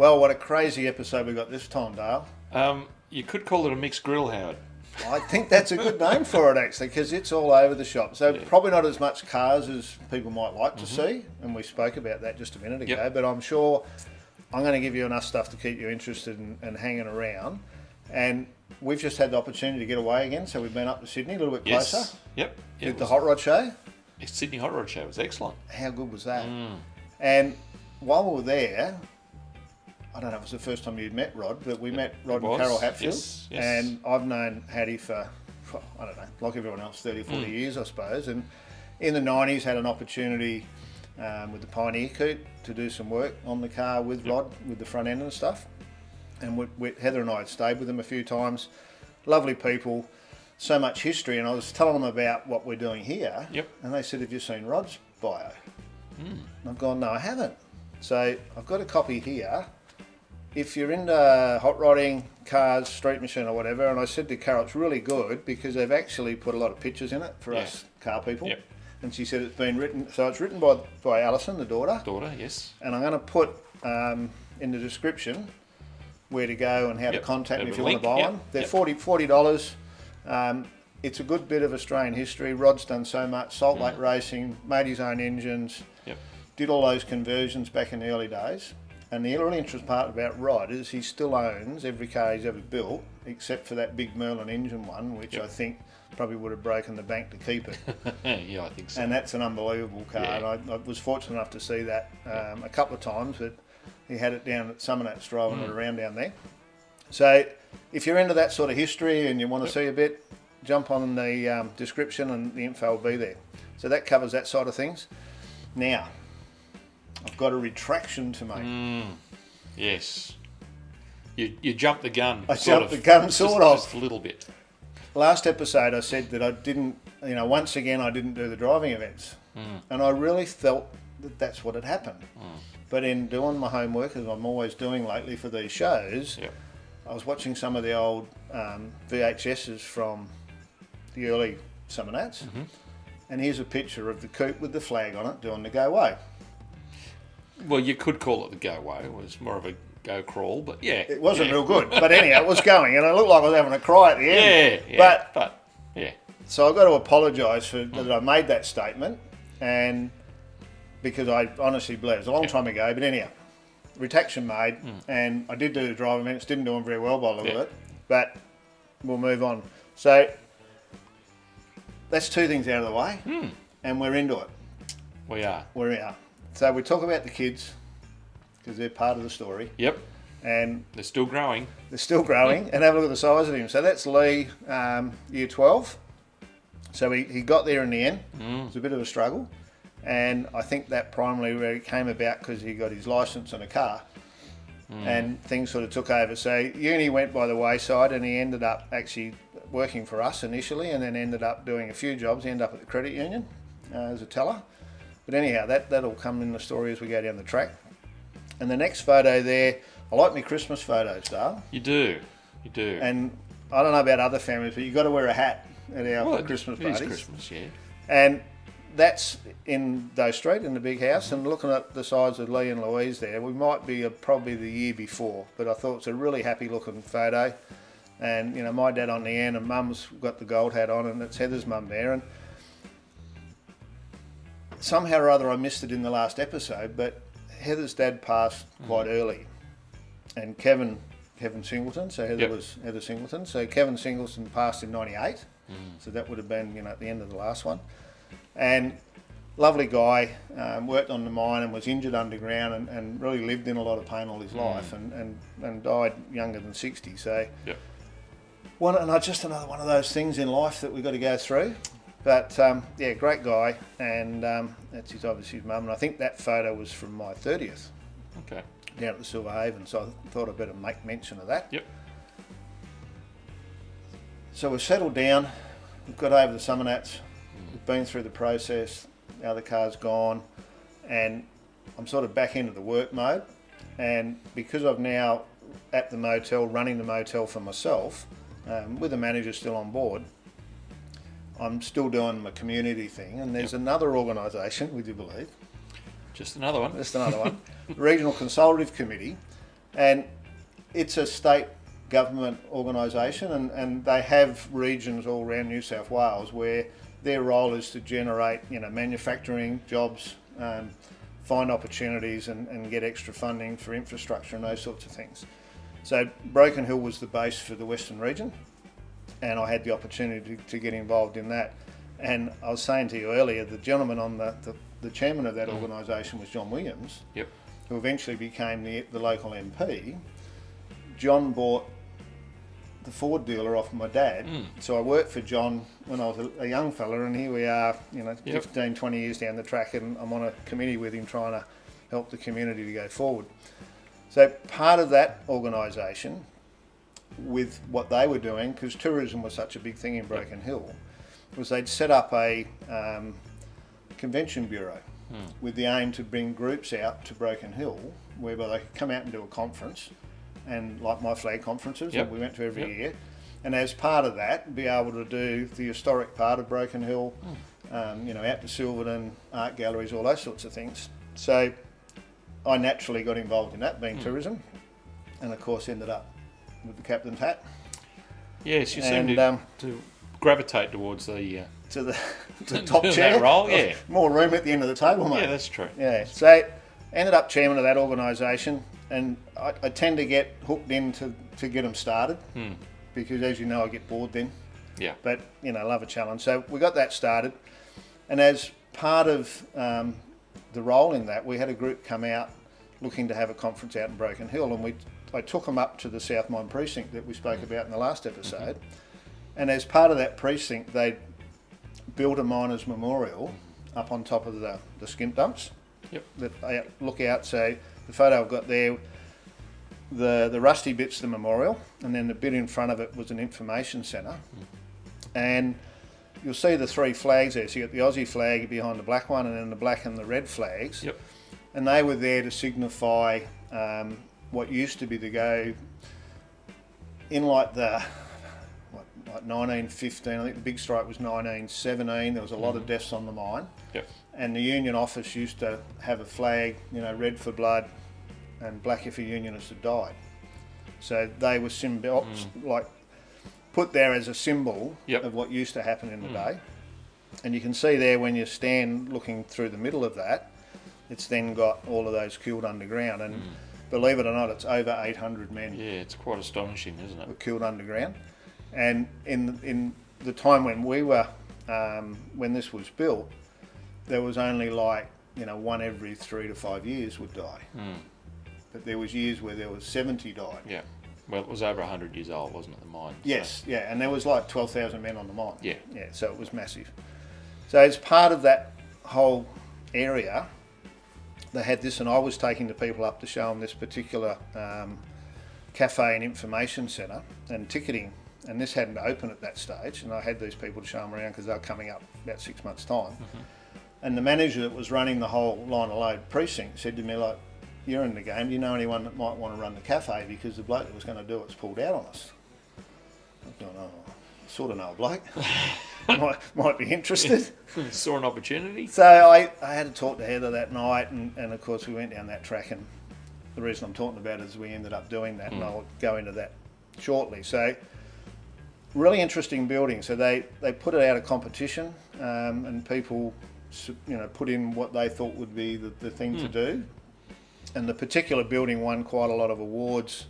Well, what a crazy episode we got this time, Dale. You could call it a mixed grill, Howard. I think that's a good name for it, actually, because it's all over the shop. So probably not as much cars as people might like to see, and we spoke about that just a minute ago, but I'm sure I'm going to give you enough stuff to keep you interested and hanging around. And we've just had the opportunity to get away again, so we've been up to Sydney, a little bit closer. Yep. Did the Hot Rod Show. Sydney Hot Rod Show was excellent. How good was that? And while we were there, I don't know if it was the first time you'd met Rod, but we met Rod and Carol Hatfield. Yes. And I've known Hattie for, I don't know, like everyone else, 30, 40 years, I suppose. And in the 90s, had an opportunity with the Pioneer coupe to do some work on the car with Rod, with the front end and stuff. And Heather and I had stayed with them a few times. Lovely people, so much history. And I was telling them about what we're doing here. And they said, have you seen Rod's bio? And I've gone, no, I haven't. So I've got a copy here. If you're into hot rodding, cars, street machine or whatever, and I said to Carol, it's really good because they've actually put a lot of pictures in it for us car people. And she said it's been written, so it's written by Alison, the daughter. Yes. And I'm going to put in the description where to go and how to contact me if you want to buy one. They're $40. It's a good bit of Australian history. Rod's done so much, Salt Lake Racing, made his own engines, did all those conversions back in the early days. And the really interesting part about Rod is he still owns every car he's ever built, except for that big Merlin engine one, which I think probably would have broken the bank to keep it. I think so. And that's an unbelievable car. And I was fortunate enough to see that a couple of times, but he had it down at Summonats driving it around down there. So if you're into that sort of history and you want to see a bit, jump on the description and the info will be there. So that covers that side of things. Now, I've got a retraction to make. Yes. You jumped the gun. I jumped the gun, sort of. Just a little bit. Last episode I said that I didn't, once again I didn't do the driving events. And I really felt that that's what had happened. But in doing my homework, as I'm always doing lately for these shows, I was watching some of the old VHSs from the early Summonats. And here's a picture of the coupe with the flag on it doing the go away. Well, you could call it the go away. It was more of a go crawl, but it wasn't real good. But anyhow, it was going, and it looked like I was having a cry at the end. But so I've got to apologise for that I made that statement, and because I honestly believe it was a long time ago. But anyhow, retraction made, and I did do the driving events. Didn't do them very well by the look of it, but we'll move on. So that's two things out of the way, and we're into it. We are. So we talk about the kids because they're part of the story. And they're still growing. And have a look at the size of him. So that's Lee, year 12. So he got there in the end. It was a bit of a struggle. And I think that primarily came about because he got his licence and a car. And things sort of took over. So uni went by the wayside and he ended up actually working for us initially and then ended up doing a few jobs. He ended up at the credit union as a teller. But anyhow, that'll come in the story as we go down the track. And the next photo there, I like my Christmas photos, Dale. You do. And I don't know about other families, but you've got to wear a hat at our Christmas parties. It is Christmas, And that's in Doe Street, in the big house. And looking at the sides of Lee and Louise there, we might be probably the year before. But I thought it's a really happy looking photo. And, my dad on the end and Mum's got the gold hat on and it's Heather's mum there. And somehow or other I missed it in the last episode, but Heather's dad passed quite early. And Kevin Singleton, so Heather was Heather Singleton. So Kevin Singleton passed in 98. So that would have been, at the end of the last one. And lovely guy, worked on the mine and was injured underground and really lived in a lot of pain all his life and died younger than 60. So just another one of those things in life that we've got to go through. But great guy, and that's obviously his mum. And I think that photo was from my 30th. Down at the Silver Haven, so I thought I'd better make mention of that. So we've settled down, we've got over the Summonats, we've been through the process, now the car's gone, and I'm sort of back into the work mode. And because I've now at the motel, running the motel for myself, with the manager still on board, I'm still doing my community thing, and there's another organisation, would you believe? Just another one. Regional Consultative Committee, And it's a state government organisation, and they have regions all around New South Wales where their role is to generate, manufacturing jobs, find opportunities and get extra funding for infrastructure and those sorts of things. So Broken Hill was the base for the Western region, and I had the opportunity to get involved in that. And I was saying to you earlier, the gentleman on the chairman of that organisation was John Williams, Yep. who eventually became the local MP. John bought the Ford dealer off my dad. So I worked for John when I was a young fella, and here we are, 15, 20 years down the track, and I'm on a committee with him trying to help the community to go forward. So part of that organisation, with what they were doing, because tourism was such a big thing in Broken Hill, was they'd set up a convention bureau with the aim to bring groups out to Broken Hill, whereby they could come out and do a conference, and like my flag conferences that we went to every year, and as part of that be able to do the historic part of Broken Hill, out to Silverton, art galleries, all those sorts of things. So I naturally got involved in that, being tourism, and of course ended up with the captain's hat. Yes, you seem to gravitate towards the to the top chair. That role, yeah. More room at the end of the table, mate. Yeah, that's true. Yeah, so ended up chairman of that organisation, and I tend to get hooked in to get them started, because as you know, I get bored then. Yeah. But, love a challenge. So we got that started, and as part of the role in that, we had a group come out looking to have a conference out in Broken Hill, and I took them up to the South Mine precinct that we spoke about in the last episode, and as part of that precinct, they built a miners' memorial up on top of the skint dumps. Yep. That they look out. So the photo I've got there, the rusty bit's the memorial, and then the bit in front of it was an information centre. And you'll see the three flags there. So you got the Aussie flag behind the black one, and then the black and the red flags. Yep. And they were there to signify what used to be the go in like 1915. I think the big strike was 1917. There was a lot of deaths on the mine. Yep. And the union office used to have a flag, red for blood and black if a unionist had died. So they were like put there as a symbol of what used to happen in the day. And you can see there when you stand looking through the middle of that, it's then got all of those killed underground. And believe it or not, it's over 800 men. Yeah, it's quite astonishing, isn't it? Were killed underground. And in the time when we were, when this was built, there was only one every 3 to 5 years would die. But there was years where there was 70 died. Yeah. Well, it was over 100 years old, wasn't it, the mine? Yes, yeah, and there was like 12,000 men on the mine. Yeah. Yeah, so it was massive. So as part of that whole area, they had this, and I was taking the people up to show them this particular cafe and information centre and ticketing, and this hadn't opened at that stage, and I had these people to show them around because they were coming up about 6 months' time. And the manager that was running the whole line of load precinct said to me, like, "You're in the game, do you know anyone that might want to run the cafe, because the bloke that was going to do it's pulled out on us?" I don't know, sort of know a bloke. might be interested. Saw an opportunity. So I had to talk to Heather that night, and of course we went down that track, and the reason I'm talking about it is we ended up doing that, and I'll go into that shortly. So really interesting building. So they put it out of competition, and people put in what they thought would be the thing to do. And the particular building won quite a lot of awards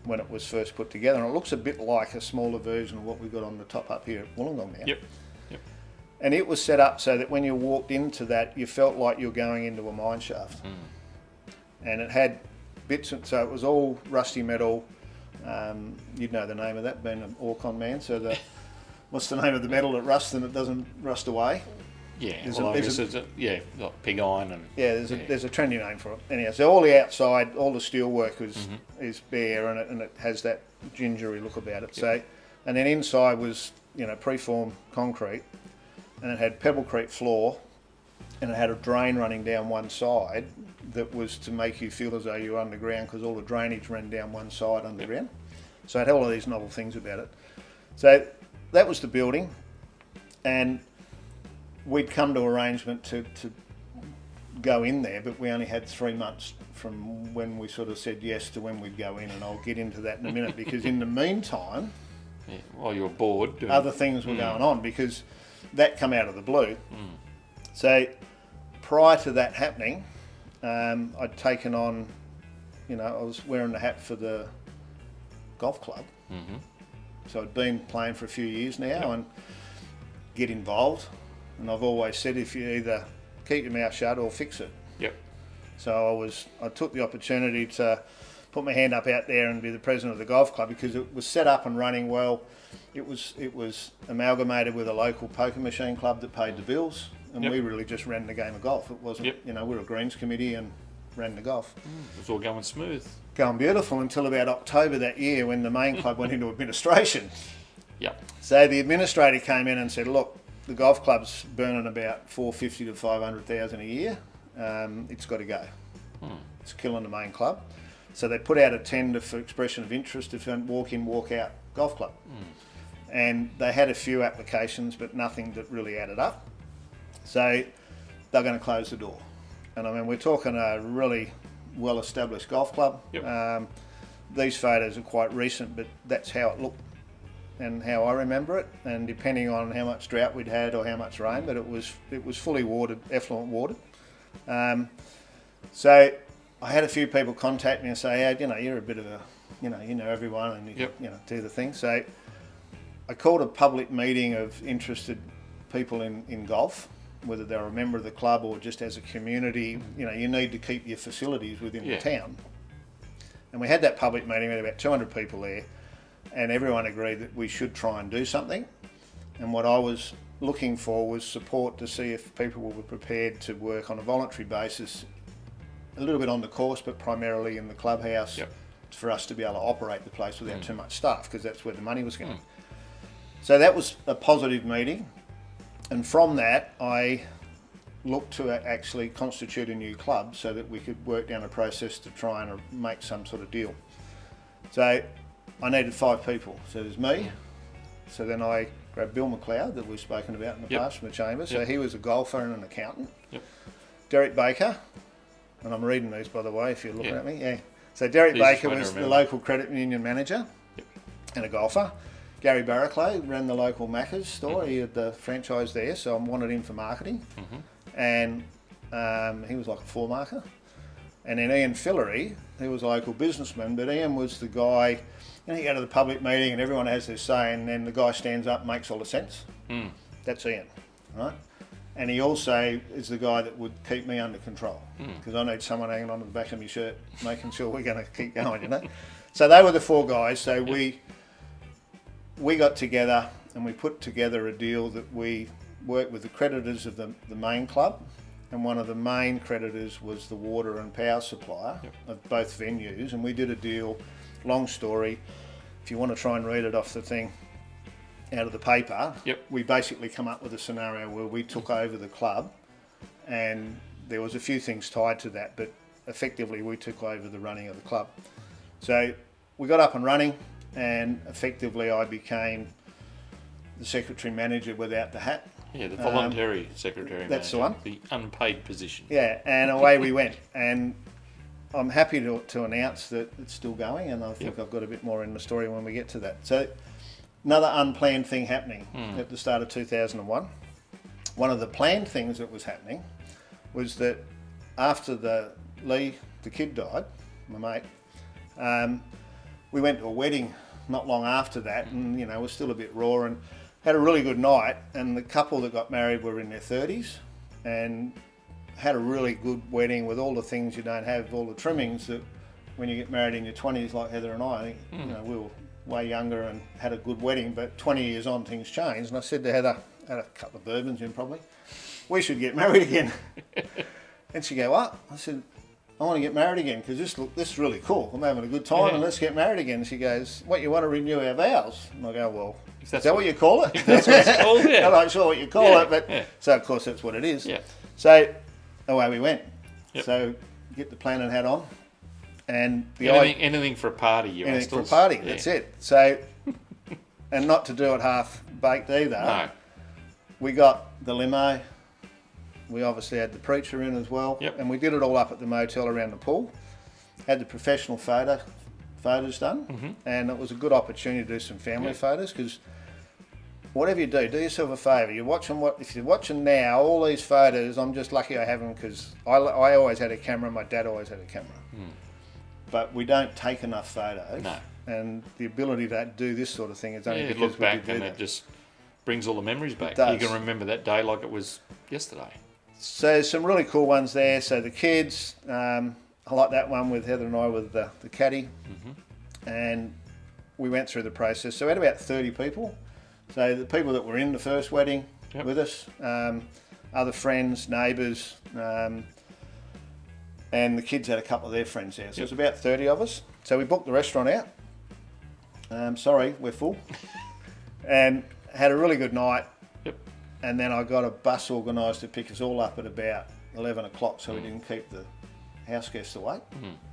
when it was first put together, and it looks a bit like a smaller version of what we've got on the top up here at Wollongong now. Yep. And it was set up so that when you walked into that, you felt like you were going into a mine shaft. And it had bits, so it was all rusty metal. You'd know the name of that, being an Orcon man. So what's the name of the metal that rusts and it doesn't rust away? Yeah, like pig iron and there's a trendy name for it. Anyhow, so all the outside, all the steelwork is bare, and it has that gingery look about it. So, and then inside was preformed concrete, and it had pebblecrete floor, and it had a drain running down one side that was to make you feel as though you were underground, because all the drainage ran down one side underground. So it had all of these novel things about it. So that was the building, and we'd come to arrangement to go in there, but we only had 3 months from when we sort of said yes to when we'd go in, and I'll get into that in a minute, because in the meantime, while you were bored, other things were going on, because that come out of the blue. So prior to that happening, I'd taken on, I was wearing the hat for the golf club. So I'd been playing for a few years now and get involved. And I've always said, if you either keep your mouth shut or fix it. So I took the opportunity to put my hand up out there and be the president of the golf club, because it was set up and running well. It was amalgamated with a local poker machine club that paid the bills, and we really just ran the game of golf. It wasn't, we were a greens committee and ran the golf. It was all going smooth. Going beautiful until about October that year, when the main club went into administration. So the administrator came in and said, look, the golf club's burning about $450,000 to $500,000 a year. It's got to go. It's killing the main club. So they put out a tender for expression of interest if you walk in, walk out golf club. And they had a few applications, but nothing that really added up. So they're going to close the door. And I mean, we're talking a really well-established golf club. These photos are quite recent, but that's how it looked and how I remember it. And depending on how much drought we'd had or how much rain, but it was fully watered, effluent watered. So I had a few people contact me and say, hey, you're a bit of a, you know everyone, and you do the thing. So I called a public meeting of interested people in golf, whether they're a member of the club or just as a community. You need to keep your facilities within the town. And we had that public meeting. We had about 200 people there, and everyone agreed that we should try and do something. And what I was looking for was support to see if people were prepared to work on a voluntary basis, a little bit on the course, but primarily in the clubhouse, for us to be able to operate the place without too much staff, because that's where the money was going. So that was a positive meeting. And from that, I looked to actually constitute a new club so that we could work down a process to try and make some sort of deal. So I needed 5 people. So there's me. So then I grabbed Bill McLeod, that we've spoken about in the past, from the chamber. So he was a golfer and an accountant. Derek Baker, and I'm reading these, by the way, if you're looking at me. So Derek Baker was the local credit union manager and a golfer. Gary Barraclough ran the local Macca's store. He had the franchise there, so I wanted him for marketing. And he was like a floor marker. And then Ian Fillery, he was a local businessman, but Ian was the guy, you go to the public meeting and everyone has their say, and then the guy stands up and makes all the sense. That's Ian, right? And he also is the guy that would keep me under control, because I need someone hanging on to the back of my shirt, making sure we're going to keep going, So they were the 4 guys. So we got together and we put together a deal that we worked with the creditors of the main club, and one of the main creditors was the water and power supplier of both venues, and we did a deal, long story, if you want to try and read it off the thing, out of the paper, we basically come up with a scenario where we took over the club, and there was a few things tied to that, but effectively we took over the running of the club. So we got up and running, and effectively I became the secretary manager without the hat. The voluntary secretary manager. That's the one. The unpaid position. And away we went. And I'm happy to announce that it's still going, and I think I've got a bit more in the story when we get to that. So another unplanned thing happening at the start of 2001. One of the planned things that was happening was that after the kid died, my mate, we went to a wedding not long after that, and we're still a bit raw, and had a really good night. And the couple that got married were in their 30s and had a really good wedding with all the things you don't have, all the trimmings that when you get married in your 20s, like Heather and I think, we were way younger and had a good wedding, but 20 years on things changed. And I said to Heather, had a couple of bourbons in probably, we should get married again. And she go, what? I said, I want to get married again, because this is really cool. I'm having a good time, and let's get married again. She goes, what, you want to renew our vows? And I go, well, is that what you call it? If that's what it's called, I'm not sure what you call it, but so of course that's what it is. So away we went. So get the planning hat on, and anything for a party. Anything for a party. That's it. So, and not to do it half baked either. No. We got the limo. We obviously had the preacher in as well, and we did it all up at the motel around the pool. had the professional photos done, and it was a good opportunity to do some family photos, because whatever you do yourself a favour. If you're watching now, all these photos, I'm just lucky I have them, because I always had a camera, my dad always had a camera. But we don't take enough photos. No. And the ability to do this sort of thing is only You because look we back did and that. it just brings all the memories back. does. You can remember that day like it was yesterday. So some really cool ones there. So the kids, I like that one with Heather and I with the caddy. And we went through the process. So we had about 30 people. So the people that were in the first wedding with us, other friends, neighbours, and the kids had a couple of their friends there. So it was about 30 of us. So we booked the restaurant out. Sorry, we're full. And had a really good night. And then I got a bus organised to pick us all up at about 11 o'clock, so we didn't keep the house guests awake,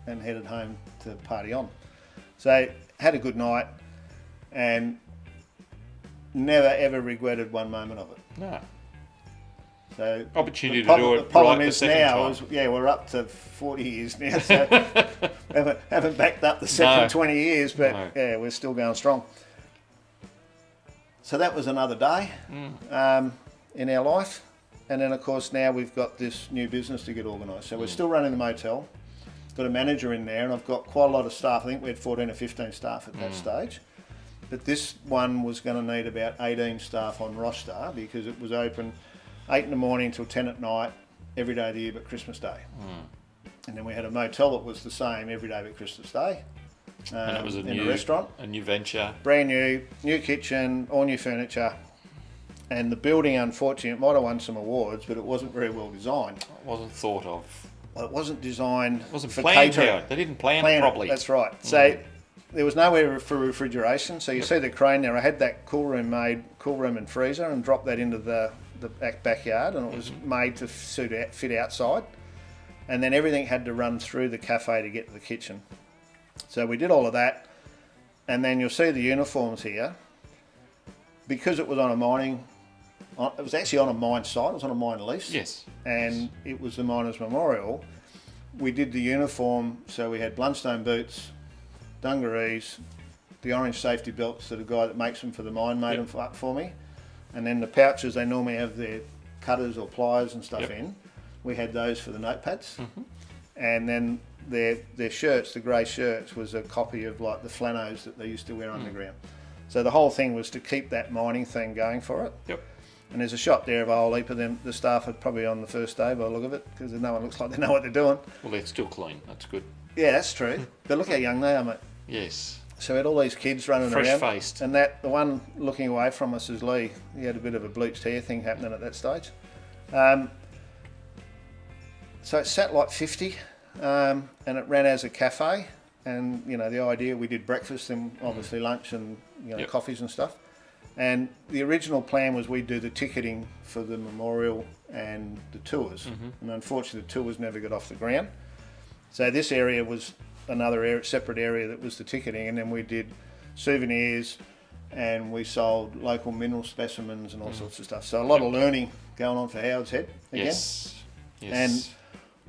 and headed home to party on. So had a good night, and never ever regretted one moment of it. No. So Opportunity the to do it the problem right the is second now time. is, we're up to 40 years now, so haven't backed up the second 20 years, but we're still going strong. So that was another day in our life. And then, of course, now we've got this new business to get organised. So we're still running the motel, got a manager in there, and I've got quite a lot of staff. I think we had 14 or 15 staff at that stage. But this one was going to need about 18 staff on roster, because it was open 8 in the morning till 10 at night, every day of the year but Christmas Day. And then we had a motel that was the same every day but Christmas Day. And it was a in a restaurant. A new venture. Brand new kitchen, all new furniture. And the building, unfortunately, it might have won some awards, but it wasn't very well designed. It wasn't thought of. Well, it wasn't designed It wasn't for planned catering. out. They didn't plan it properly. That's right. So there was nowhere for refrigeration. So you see the crane there. I had that cool room and freezer, and dropped that into the backyard, and it was made to fit outside. And then everything had to run through the cafe to get to the kitchen. So we did all of that, and then you'll see the uniforms here. Because it was on a mining, it was actually on a mine site, it was on a mine lease. Yes. And it was the Miners' Memorial. We did the uniform, so we had Blundstone boots, dungarees, the orange safety belts that a guy that makes them for the mine made them up for me. And then the pouches, they normally have their cutters or pliers and stuff in. We had those for the notepads. And then their shirts, the grey shirts, was a copy of like the flanos that they used to wear underground. So the whole thing was to keep that mining thing going for it. And there's a shot there of a whole heap of them. The staff are probably on the first day by the look of it, because no one looks like they know what they're doing. Well, they're still clean. That's good. Yeah, that's true. But look how young they are, mate. Yes. So we had all these kids running around. Fresh-faced. And the one looking away from us is Lee. He had a bit of a bleached hair thing happening at that stage. So it sat like 50, and it ran as a cafe. And, the idea, we did breakfast and obviously lunch and, coffees and stuff. And the original plan was we'd do the ticketing for the memorial and the tours. And unfortunately, the tours never got off the ground. So this area was another separate area that was the ticketing. And then we did souvenirs, and we sold local mineral specimens and all sorts of stuff. So a lot of learning going on for Howard's Head again. Yes. And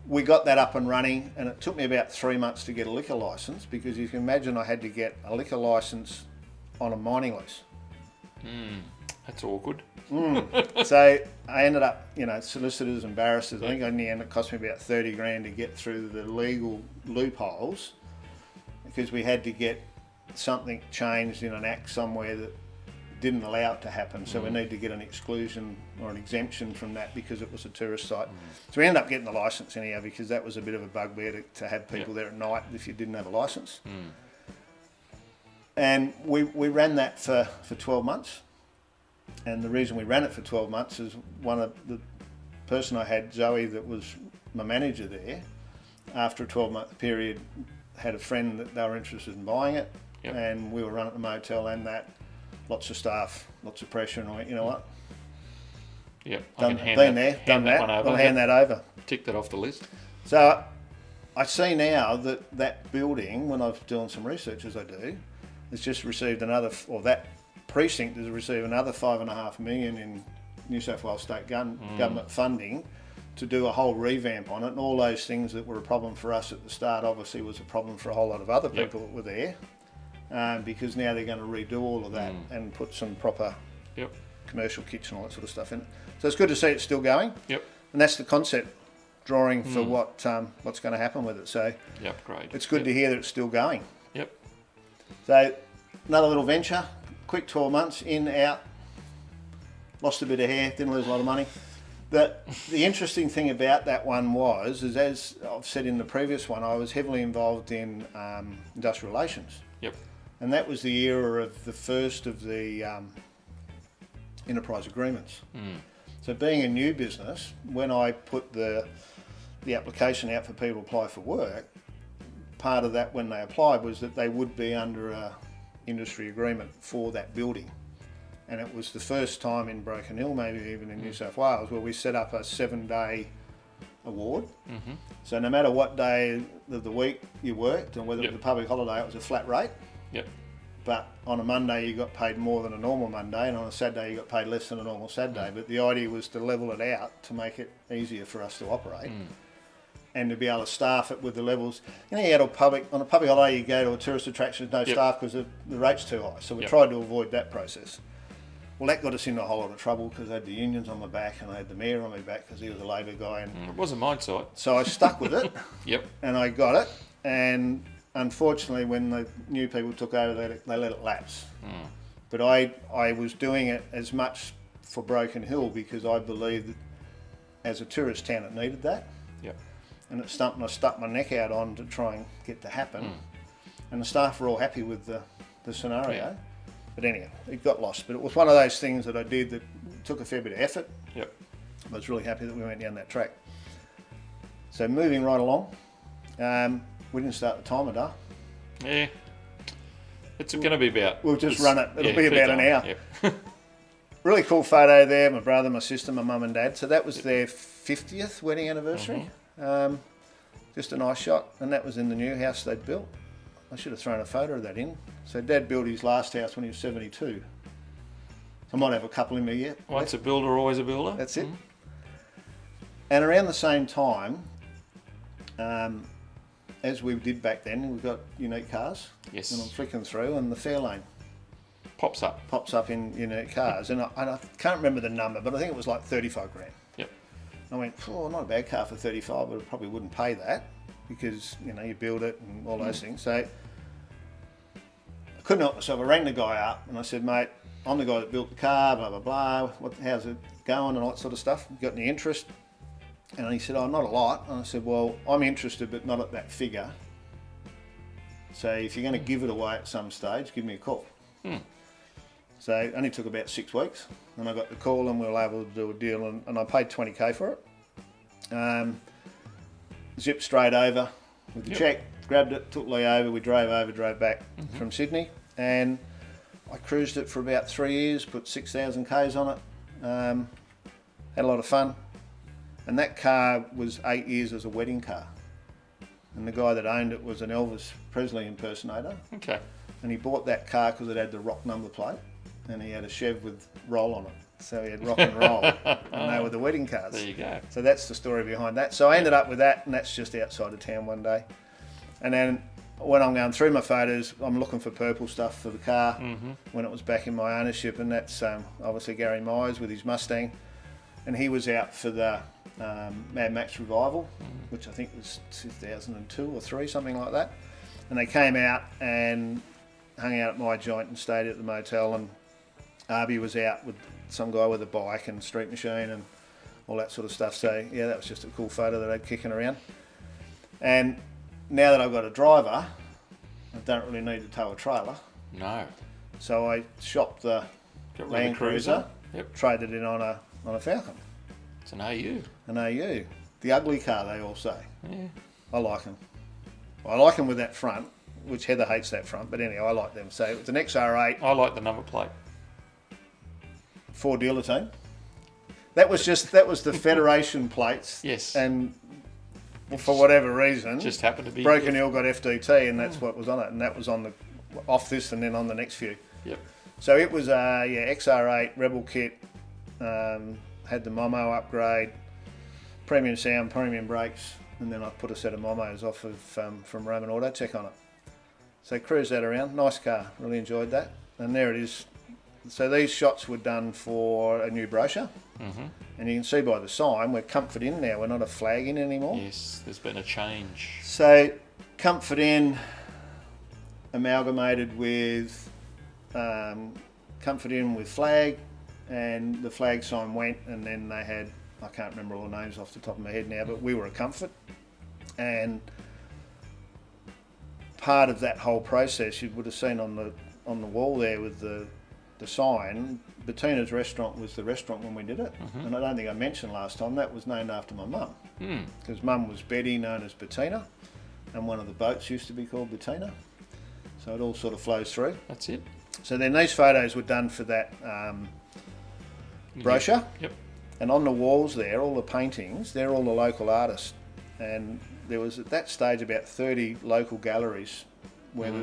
we got that up and running, and it took me about 3 months to get a liquor licence, because you can imagine I had to get a liquor licence on a mining lease. That's awkward. So I ended up, solicitors and barristers. I think in the end it cost me about 30 grand to get through the legal loopholes, because we had to get something changed in an act somewhere that didn't allow it to happen. So we need to get an exclusion or an exemption from that, because it was a tourist site. So we ended up getting the licence anyhow, because that was a bit of a bugbear to have people there at night if you didn't have a licence. And we ran that for 12 months. And the reason we ran it for 12 months is one of the person I had, Zoe, that was my manager there, after a 12-month period, had a friend that they were interested in buying it. And we were running the motel and that. Lots of staff, lots of pressure, and I went, you know what? Done that. I'll hand that over. Tick that off the list. So I see now that building, when I was doing some research as I do, has just received that precinct has received another $5.5 million in New South Wales state government funding to do a whole revamp on it, and all those things that were a problem for us at the start obviously was a problem for a whole lot of other people that were there, because now they're going to redo all of that and put some proper commercial kitchen, all that sort of stuff in it. So it's good to see it's still going. Yep. And that's the concept drawing for what's going to happen with it. So great. It's good to hear that it's still going. Yep. So another little venture, quick 12 months, in, out, lost a bit of hair, didn't lose a lot of money. The interesting thing about that one was, is as I've said in the previous one, I was heavily involved in industrial relations. Yep. And that was the era of the first of the enterprise agreements. So being a new business, when I put the application out for people to apply for work, part of that when they applied was that they would be under a industry agreement for that building. And it was the first time in Broken Hill, maybe even in New South Wales, where we set up a 7-day award. So no matter what day of the week you worked and whether it was a public holiday, it was a flat rate. But on a Monday you got paid more than a normal Monday, and on a Saturday you got paid less than a normal Saturday. But the idea was to level it out to make it easier for us to operate. And to be able to staff it with the levels. You know, you go to on a public holiday, you go to a tourist attraction with no staff because the rate's too high. So we tried to avoid that process. Well, that got us into a whole lot of trouble because I had the unions on my back and I had the mayor on my back because he was a Labor guy. And it wasn't my side. So I stuck with it. And I got it. And unfortunately, when the new people took over, they let it lapse. But I was doing it as much for Broken Hill because I believed that as a tourist town it needed that. And it's something I stuck my neck out on to try and get to happen. And the staff were all happy with the scenario. But anyhow, it got lost. But it was one of those things that I did that took a fair bit of effort. I was really happy that we went down that track. So moving right along, we didn't start the timer, Dar. It's going to be about... We'll just run it. It'll be about an hour. Really cool photo there. My brother, my sister, my mum and dad. So that was their 50th wedding anniversary. Just a nice shot. And that was in the new house they'd built. I should have thrown a photo of that in. So Dad built his last house when he was 72. I might have a couple in me yet. Once a builder, always a builder. That's it. And around the same time, as we did back then, we've got unique cars. Yes. And I'm flicking through, and the Fairlane pops up in unique cars. And I can't remember the number, but I think it was like 35 grand. I went, not a bad car for 35, but I probably wouldn't pay that because, you know, you build it and all those things. So I couldn't help myself. I rang the guy up and I said, mate, I'm the guy that built the car, blah, blah, blah. How's it going and all that sort of stuff? Got any interest? And he said, not a lot. And I said, well, I'm interested, but not at that figure. So if you're going to give it away at some stage, give me a call. So it only took about 6 weeks, and I got the call and we were able to do a deal, and I paid 20k for it. Zipped straight over with the cheque, grabbed it, took Lee over, we drove back from Sydney, and I cruised it for about 3 years, put 6,000 k's on it, had a lot of fun, and that car was 8 years as a wedding car, and the guy that owned it was an Elvis Presley impersonator. And he bought that car because it had the rock number plate. And he had a Chev with roll on it. So he had rock and roll, and they were the wedding cars. There you go. So that's the story behind that. So I ended up with that, and that's just outside of town one day. And then when I'm going through my photos, I'm looking for purple stuff for the car when it was back in my ownership, and that's obviously Gary Myers with his Mustang. And he was out for the Mad Max Revival, which I think was 2002 or 3, something like that. And they came out and hung out at my joint and stayed at the motel, and Arby was out with some guy with a bike and street machine and all that sort of stuff. So yeah, that was just a cool photo that I had kicking around. And now that I've got a driver, I don't really need to tow a trailer. No. So I shopped the Land Cruiser, traded it on a Falcon. It's an AU. An AU. The ugly car, they all say. Yeah. I like them. I like them with that front, which Heather hates that front, but anyway, I like them. So it's an XR8. I like the number plate. Ford dealer team. That was the Federation plates. Yes. And for whatever reason, just happened to be Broken Hill got FDT, and that's what was on it, and that was on the off this and then on the next few. So it was XR8 Rebel kit, had the Momo upgrade, premium sound, premium brakes, and then I put a set of Momos off of from Roman Auto Tech on it. So cruised that around, nice car, really enjoyed that. And there it is. So these shots were done for a new brochure, and you can see by the sign we're Comfort In now, we're not a Flag In anymore. Yes, there's been a change. So Comfort In amalgamated with Comfort In with Flag, and the Flag sign went, and then they had, I can't remember all the names off the top of my head now, but we were a Comfort. And part of that whole process, you would have seen on the wall there with the sign, Bettina's restaurant was the restaurant when we did it. And I don't think I mentioned last time, that was named after my mum. Because mum was Betty, known as Bettina, and one of the boats used to be called Bettina. So it all sort of flows through. That's it. So then these photos were done for that brochure. Yep. And on the walls there, all the paintings, they're all the local artists. And there was at that stage about 30 local galleries where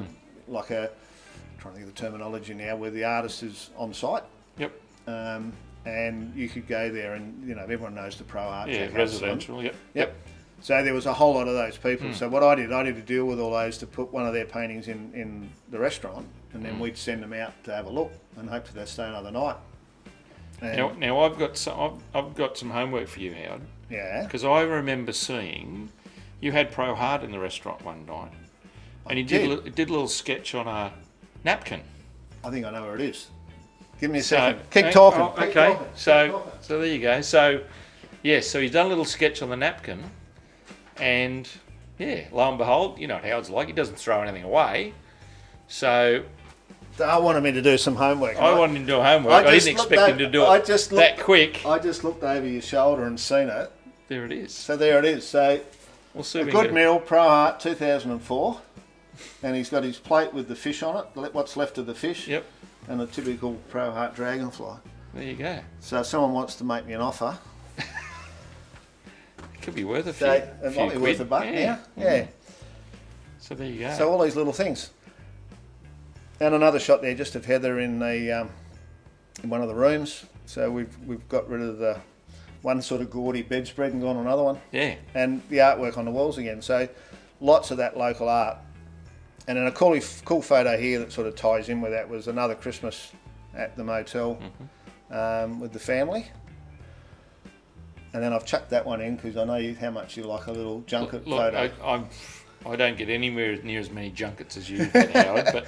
like a, I'm trying to think of the terminology now, where the artist is on site. Yep. And you could go there and, you know, everyone knows the Pro Art. Yeah, residential, Yep. So there was a whole lot of those people. So what I did to deal with all those to put one of their paintings in the restaurant, and then we'd send them out to have a look and hope they'd stay another night. Now I've got some homework for you, Howard. Yeah. Because I remember seeing you had Pro Heart in the restaurant one night, and you did a little sketch on a napkin. I think I know where it is. Give me a second. Keep talking. Oh, okay. So there you go. So yes, so he's done a little sketch on the napkin, and yeah, lo and behold, you know what Howard's like. He doesn't throw anything away. So I wanted me to do some homework. I wanted him to do homework. I didn't expect him to do it that quick. I just looked over your shoulder and seen it. There it is. So there it is. So we'll see a good meal, Pro Art 2004. And he's got his plate with the fish on it, what's left of the fish. Yep. And a typical Pro Art dragonfly. There you go. So if someone wants to make me an offer, it could be worth a few. It might be worth a buck now. Yeah. So there you go. So all these little things. And another shot there just of Heather in the in one of the rooms. So we've got rid of the one sort of gaudy bedspread and gone on another one. Yeah. And the artwork on the walls again. So lots of that local art. And then a cool photo here that sort of ties in with that was another Christmas at the motel with the family. And then I've chucked that one in because I know how much you like a little junket photo. I don't get anywhere near as many junkets as you, Howard, but...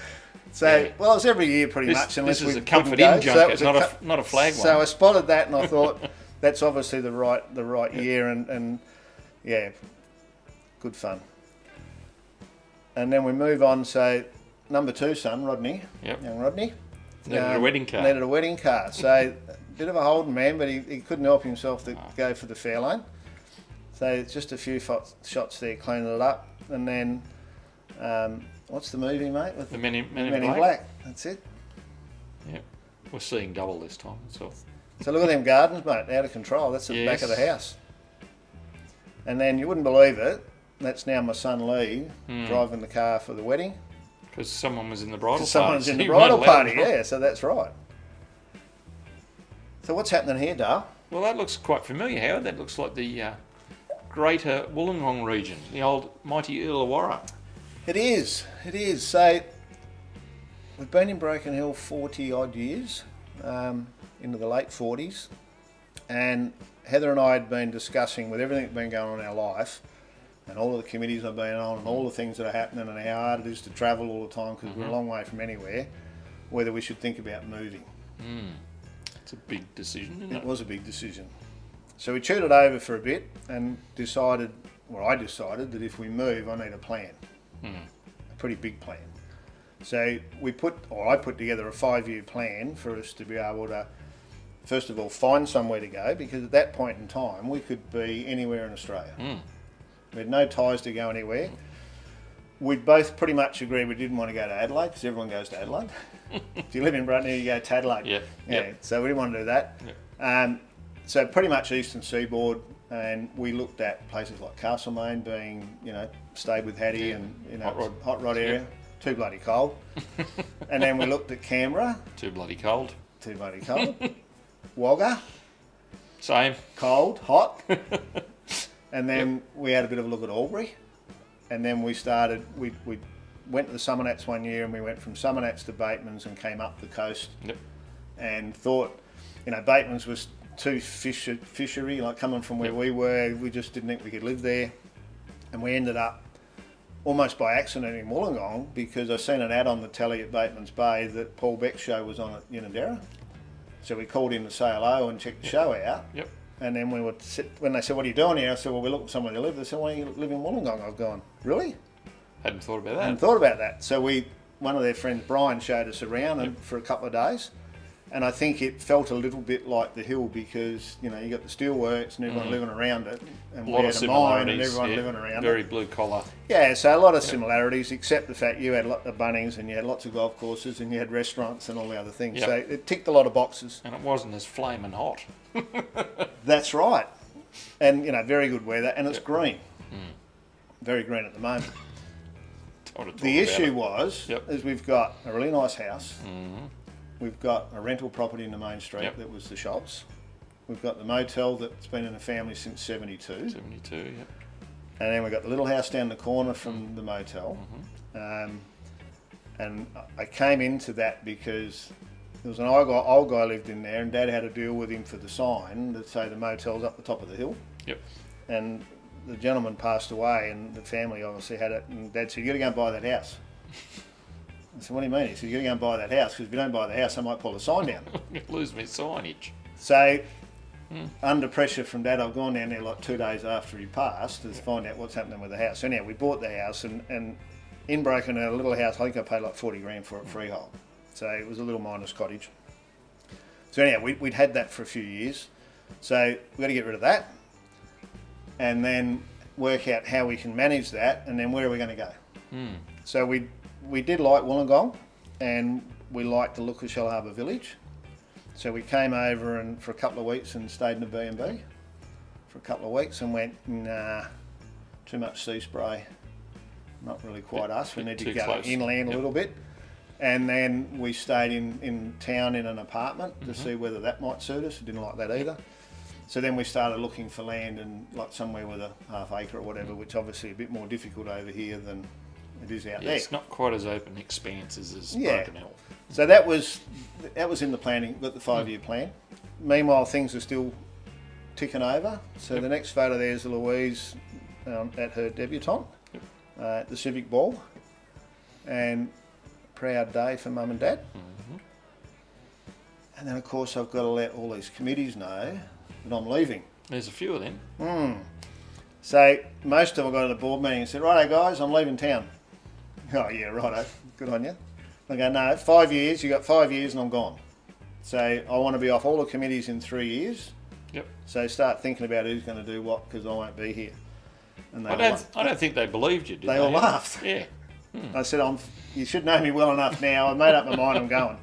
Well, it's every year pretty much. This is a Comfort In junket, not a Flag one. So I spotted that and I thought that's obviously the right year and yeah, good fun. And then we move on. So number 2 son, Rodney, young Rodney, needed a wedding car. Needed a wedding car. So a bit of a Holden man, but he couldn't help himself to go for the Fairlane. So just a few shots there, cleaning it up, and then. What's the movie, mate? With the Men in Black. That's it. Yep. We're seeing double this time. So look at them gardens, mate, out of control. That's the back of the house. And then you wouldn't believe it, that's now my son Lee driving the car for the wedding. Because someone was in the bridal party. Someone's in the bridal party, yeah, so that's right. So what's happening here, Dale? Well, that looks quite familiar, Howard. That looks like the greater Wollongong region, the old mighty Illawarra. It is. So we've been in Broken Hill 40 odd years, into the late 40s, and Heather and I had been discussing with everything that's been going on in our life and all of the committees I've been on and all the things that are happening and how hard it is to travel all the time because we're a long way from anywhere, whether we should think about moving. It's a big decision, isn't it? It was a big decision. So we chewed it over for a bit and I decided that if we move, I need a plan. A pretty big plan. So I put together a 5-year plan for us to be able to, first of all, find somewhere to go, because at that point in time we could be anywhere in Australia. We had no ties to go anywhere. We both pretty much agreed we didn't want to go to Adelaide because everyone goes to Adelaide. If you live in Brutney, you go to Adelaide. Yeah. So we didn't want to do that. So pretty much eastern seaboard. And we looked at places like Castlemaine, being, stayed with Hattie and, hot rod area. Too bloody cold. And then we looked at Canberra. Too bloody cold. Wagga. Same. Cold, hot. And then we had a bit of a look at Albury, and then we went to the Summernats one year, and we went from Summernats to Bateman's and came up the coast, and thought, Bateman's was too fishery, like coming from where we were, we just didn't think we could live there, and we ended up almost by accident in Wollongong because I seen an ad on the telly at Bateman's Bay that Paul Beck's show was on at Unanderra. So we called in to say hello and check the show out. Yep. And then we would sit, when they said, "What are you doing here?" I said, "Well, we're looking for somewhere to live." They said, "Why don't you live in Wollongong?" I've gone, "Really?" Hadn't thought about that. I hadn't thought about that. So one of their friends, Brian, showed us around and for a couple of days. And I think it felt a little bit like the hill because, you got the steelworks and everyone living around it. And A lot we of had a mine and similarities. everyone living around Very it. blue collar. Yeah, so a lot of similarities, except the fact you had a lot of Bunnings and you had lots of golf courses and you had restaurants and all the other things. Yep. So it ticked a lot of boxes. And it wasn't as flaming hot. That's right. And, very good weather. And it's green. Very green at the moment. The issue is we've got a really nice house. We've got a rental property in the main street that was the shops. We've got the motel that's been in the family since 72. 72, yep. And then we've got the little house down the corner from the motel. And I came into that because there was an old guy lived in there and Dad had to deal with him for the sign that say the motel's up the top of the hill. Yep. And the gentleman passed away and the family obviously had it and Dad said, "You got to go and buy that house." I said, "What do you mean?" He said, "You got to go and buy that house because if you don't buy the house, I might pull the sign down." Lose me signage. So, under pressure from Dad, I've gone down there like 2 days after he passed to find out what's happening with the house. So anyhow, we bought the house and in broken a little house, I think I paid like 40 grand for it freehold. So it was a little miner's cottage. So anyhow, we'd had that for a few years. So we've got to get rid of that and then work out how we can manage that and then where are we going to go. So we did like Wollongong and we liked the look of Shell Harbour Village. So we came over and for a couple of weeks and stayed in a B&B for a couple of weeks and went, nah, too much sea spray, not really quite us. We need to go close. Inland a little bit. And then we stayed in town in an apartment to see whether that might suit us. We didn't like that either. So then we started looking for land and like somewhere with a half acre or whatever, which obviously a bit more difficult over here than it is out there. It's not quite as open expanses as Broken Hill. So that was in the planning. We've got the 5-year plan. Meanwhile, things are still ticking over. So the next photo there is Louise at her debutante at the Civic Ball, and proud day for Mum and Dad. And then of course I've got to let all these committees know that I'm leaving. There's a few of them. So most of them got to the board meeting and said, "Righto guys, I'm leaving town." Oh yeah, righto, good on you. I go, "No, 5 years, you got 5 years and I'm gone. So I want to be off all the committees in 3 years. Yep. So start thinking about who's going to do what because I won't be here." And they I don't think they believed you, did they? They all laughed. Yeah. I said, "You should know me well enough now. I've made up my mind, I'm going."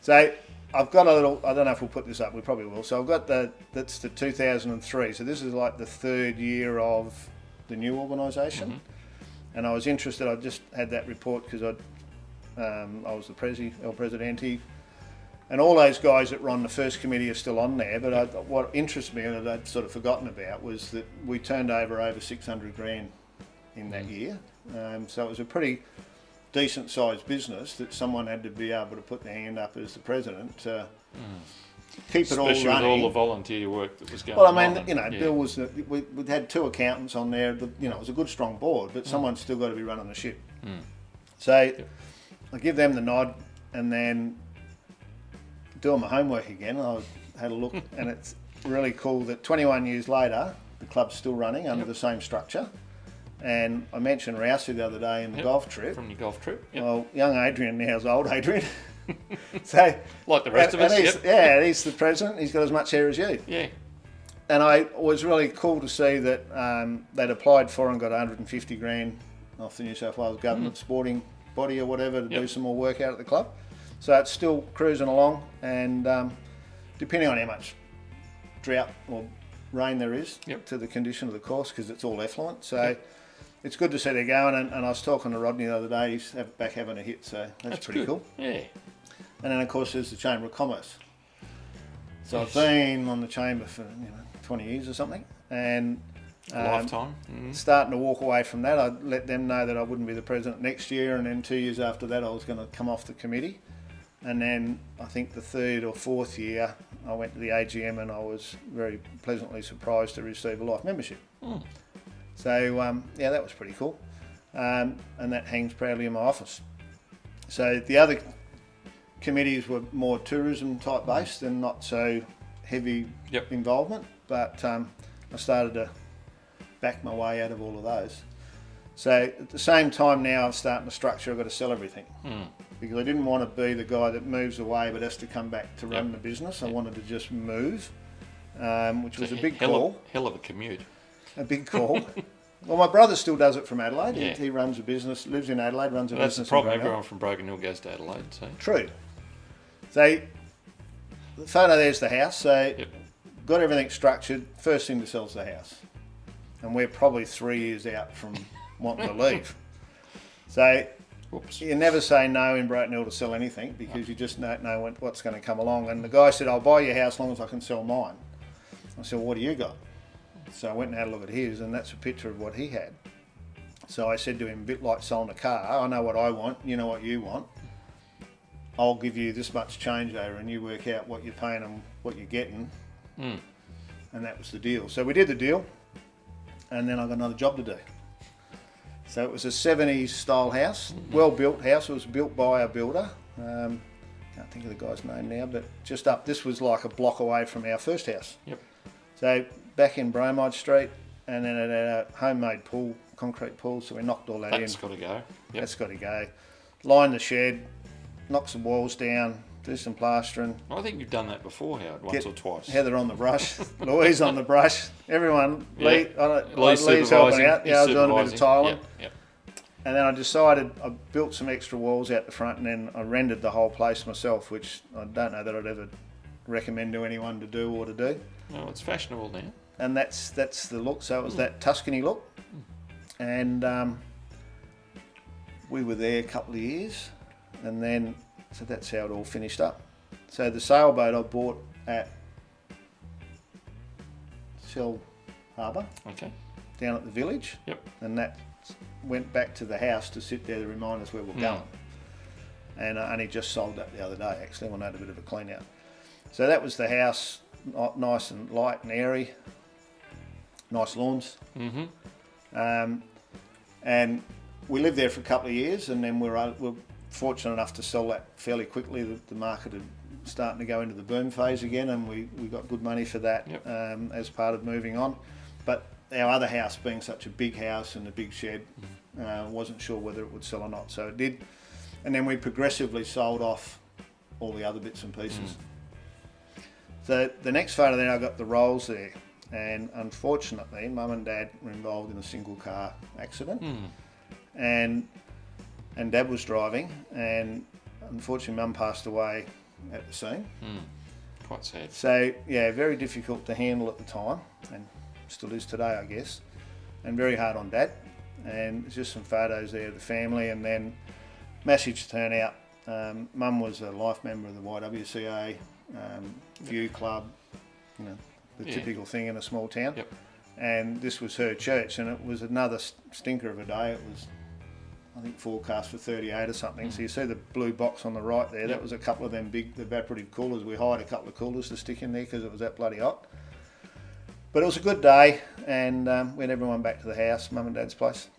So I've got a little, I don't know if we'll put this up, we probably will. So I've got that's the 2003. So this is like the 3rd year of the new organisation. And I was interested, I just had that report because I was the El Presidente. And all those guys that were on the first committee are still on there. But what interests me and I'd sort of forgotten about was that we turned over 600 grand in that year. So it was a pretty decent sized business that someone had to be able to put their hand up as the president to keep it all running. Especially with all the volunteer work that was going Well, on. I mean, Bill was, we had 2 accountants on there, it was a good strong board, but someone's still got to be running the ship. So I give them the nod and then doing my homework again, I had a look and it's really cool that 21 years later, the club's still running under the same structure. And I mentioned Rousey the other day in the golf trip. From your golf trip. Well, young Adrian now is old Adrian. So like the rest of us, he's the president. He's got as much hair as you. Yeah. And I was really cool to see that they'd applied for and got 150 grand off the New South Wales government sporting body or whatever to do some more work out at the club. So it's still cruising along, and depending on how much drought or rain there is to the condition of the course, because it's all effluent. So it's good to see they're going. And I was talking to Rodney the other day. He's back having a hit, so that's pretty good. cool. Yeah. And then of course there's the Chamber of Commerce. So I've been on the Chamber for 20 years or something, and Lifetime. Starting to walk away from that, I let them know that I wouldn't be the president next year, and then 2 years after that I was going to come off the committee. And then I think the third or fourth year I went to the AGM and I was very pleasantly surprised to receive a life membership. So yeah, that was pretty cool. And that hangs proudly in my office. So the other committees were more tourism type based and not so heavy involvement, but I started to back my way out of all of those. So at the same time now I'm starting to structure, I've got to sell everything. Because I didn't want to be the guy that moves away but has to come back to run the business. I wanted to just move, which was a big call. Hell of a commute. A big call. Well, my brother still does it from Adelaide. He runs a business, lives in Adelaide, runs a business. That's the problem. Everyone from Broken Hill goes to Adelaide. So. True. So the photo there's the house. So got everything structured. First thing to sell is the house, and we're probably 3 years out from wanting to leave. So you never say no in Broken Hill to sell anything because you just don't know what's going to come along. And the guy said, "I'll buy your house as long as I can sell mine." I said, "Well, what do you got?" So I went and had a look at his, and that's a picture of what he had. So I said to him, a bit like selling a car, I know what I want, you know what you want. I'll give you this much change over and you work out what you're paying and what you're getting. And that was the deal. So we did the deal, and then I got another job to do. So it was a 70s style house, well built house. It was built by a builder. Can't think of the guy's name now, but just up, this was like a block away from our first house. So back in Bromide Street, and then it had a homemade pool, concrete pool, so we knocked all that in. That's got to go. That's got to go. Lined the shed, knocked some walls down, do some plastering. I think you've done that before, Howard, once or twice. Heather on the brush, Louise on the brush, everyone. Lee's supervising. helping out. Yeah, I was doing a bit of tiling. Yep. And then I decided, I built some extra walls out the front, and then I rendered the whole place myself, which I don't know that I'd ever recommend to anyone to do or to do. No, it's fashionable now. And that's the look. So it was that Tuscany look, and we were there a couple of years, and then so that's how it all finished up. So the sailboat I bought at Shell Harbour, down at the village, and that went back to the house to sit there to remind us where we're going. And I only just sold that the other day actually when I had a bit of a clean out. So that was the house, nice and light and airy. Nice lawns, and we lived there for a couple of years, and then we're fortunate enough to sell that fairly quickly. The market had starting to go into the boom phase again, and we got good money for that as part of moving on. But our other house, being such a big house and a big shed, wasn't sure whether it would sell or not, so it did. And then we progressively sold off all the other bits and pieces. So the next photo there, I got the rolls there. And unfortunately, Mum and Dad were involved in a single car accident, and Dad was driving, and unfortunately Mum passed away at the scene. Quite sad. So yeah, very difficult to handle at the time, and still is today, I guess, and very hard on Dad. And there's just some photos there of the family, and then massive turnout. Mum was a life member of the YWCA, View Club, you know, the typical thing in a small town. And this was her church, and it was another stinker of a day. It was, I think, forecast for 38 or something. So you see the blue box on the right there, that was a couple of them big evaporative coolers. We hired a couple of coolers to stick in there because it was that bloody hot. But it was a good day, and we had everyone back to the house, Mum and Dad's place.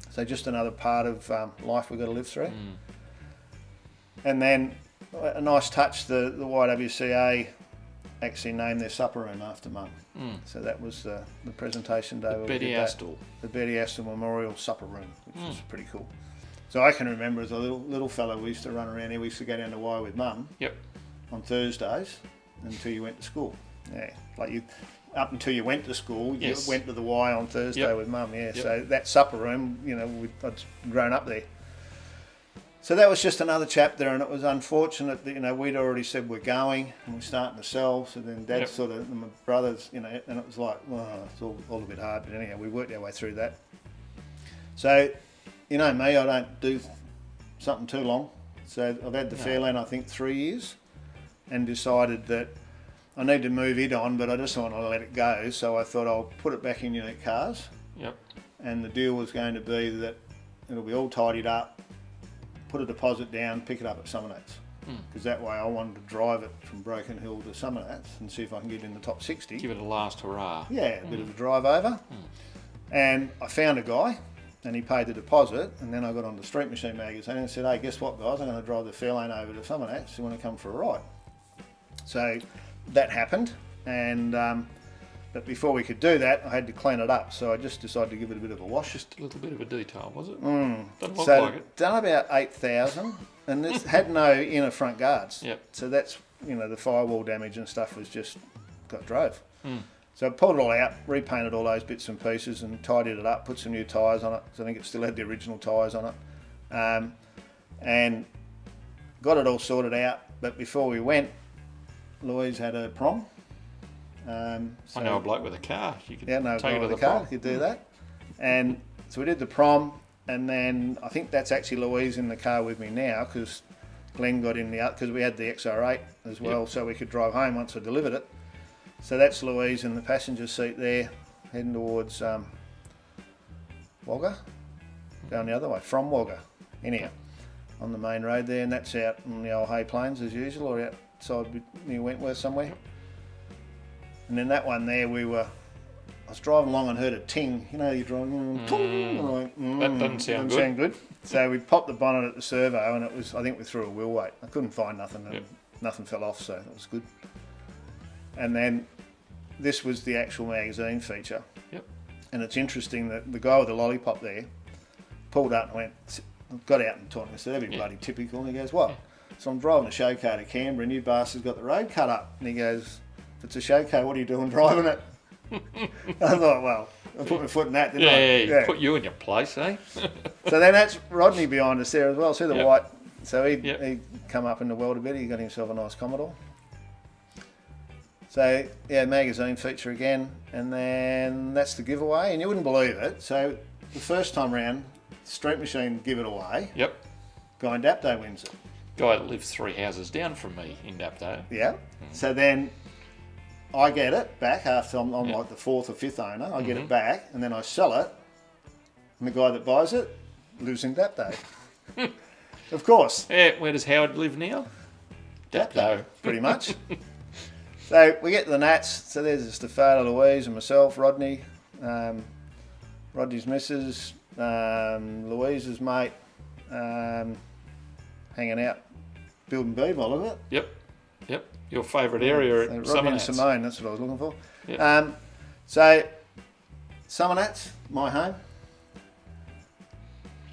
So just another part of life we've got to live through. And then a nice touch, the YWCA actually named their supper room after Mum. So that was the presentation day. The Betty Astill. The Betty Astill Memorial Supper Room, which was pretty cool. So I can remember as a little fellow, we used to run around here. We used to go down to Y with Mum on Thursdays until you went to school. Yeah, like up until you went to school, you went to the Y on Thursday with Mum. Yeah, so that supper room, you know, I'd grown up there. So that was just another chapter, and it was unfortunate that, you know, we'd already said we're going and we're starting to sell. So then Dad sort of, and my brothers, you know, and it was like, well, it's all a bit hard. But anyhow, we worked our way through that. So, you know me, I don't do something too long. So I've had the Fairland, I think, 3 years, and decided that I need to move it on, but I just want to let it go. So I thought I'll put it back in Unique Cars. Yep. And the deal was going to be that it'll be all tidied up, put a deposit down, pick it up at Summernats. Because that way I wanted to drive it from Broken Hill to Summernats and see if I can get in the top 60. Give it a last hurrah. Yeah, a bit of a drive over. And I found a guy and he paid the deposit, and then I got on the Street Machine magazine and said, hey, guess what guys, I'm going to drive the Fairlane over to Summernats, you want to come for a ride? So that happened, and but before we could do that I had to clean it up, so I just decided to give it a bit of a wash. Just a little bit of a detail, was it? Doesn't look So like it. done about 8,000, and this had no inner front guards. Yep. So that's, the firewall damage and stuff was just got drove. So I pulled it all out, repainted all those bits and pieces and tidied it up, put some new tyres on it, because I think it still had the original tyres on it, and got it all sorted out. But before we went, Louise had a prom. I know a bloke with a car. You could take it to with the a car, prom. you could do that. And so we did the prom, and then I think that's actually Louise in the car with me now, because Glenn got in the other, because we had the XR8 as well, so we could drive home once I delivered it. So that's Louise in the passenger seat there, heading towards Wagga, going the other way, from Wagga, anyhow, on the main road there, and that's out on the old Hay Plains as usual, or outside near Wentworth somewhere. And then that one there, I was driving along and heard a ting, you're driving, ting, and I went, that doesn't sound good. So we popped the bonnet at the servo, and it was, I think we threw a wheel weight. I couldn't find nothing, and nothing fell off, so that was good. And then this was the actual magazine feature. Yep. And it's interesting that the guy with the lollipop there pulled up and got out and talked. I said, that'd be bloody typical. And he goes, what? So I'm driving a show car to Canberra, and you bastard's got the road cut up. And he goes, if it's a show car, what are you doing driving it? I thought, well, I put my foot in that, didn't I? Yeah, put you in your place, eh? So then that's Rodney behind us there as well. See the white. So he Yep. come up in the world a bit. He got himself a nice Commodore. So yeah, magazine feature again, and then that's the giveaway, and you wouldn't believe it. So the first time round, Street Machine give it away. Yep. Guy in Dapto wins it. Guy that lives 3 houses down from me in Dapto. Yeah. So then I get it back after I'm like the 4th or 5th owner. I get it back, and then I sell it, and the guy that buys it lives in Dapto. Of course. Yeah. Where does Howard live now? Dapto. Pretty much. So we get to the Nats. So there's just a photo of Louise and myself, Rodney, Rodney's missus, Louise's mate, hanging out, building b-ball, isn't it? Yep. Your favourite area at So Rodney and Summernats. Simone, that's what I was looking for. Yep. So Summernats, my home.